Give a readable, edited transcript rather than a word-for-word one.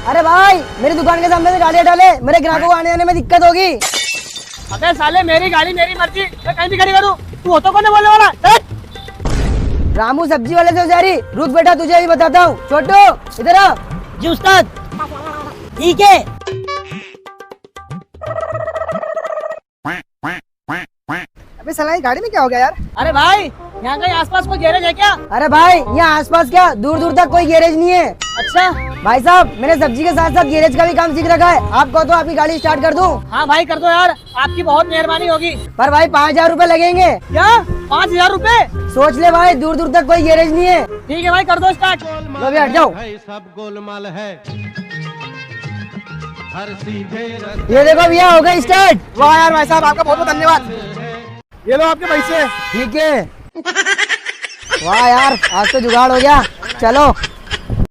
अरे भाई मेरी दुकान के सामने से गाड़ी हटा ले, मेरे ग्राहकों को आने जाने में दिक्कत होगी। अबे साले मेरी गाड़ी मेरी मर्जी, मैं कहीं भी खड़ी करूँ, तू हो तो कौन है बोलने वाला? रामू सब्जी वाले से होशियारी, रुक बेटा तुझे अभी बताता हूँ। छोटू इधर आ। जी उस्ताद। ठीक है। अबे साला ये गाड़ी में क्या हो गया यार? अरे भाई यहाँ कहीं आसपास कोई गैरेज है क्या? अरे भाई यहाँ आसपास क्या, दूर दूर तक कोई गैरेज नहीं है। अच्छा भाई साहब मैंने सब्जी के साथ साथ गैरेज का भी काम सीख रखा है, आपको तो आपकी गाड़ी स्टार्ट कर दूं? हाँ भाई कर दो यार, आपकी बहुत मेहरबानी होगी। पर भाई 5000 रूपए लगेंगे। क्या 5000 रूपए? सोच ले भाई, दूर दूर तक कोई गैरेज नहीं है। ठीक है भाई कर दो स्टार्ट। लो भी हट जाओ। सब गोलमाल है, हर सीधे ये देखो भैया हो गई स्टार्ट। वाह यार भाई साहब आपका बहुत बहुत धन्यवाद। ये लो आपके पैसे। ठीक है। वाह यार आज तो जुगाड़ हो गया, चलो।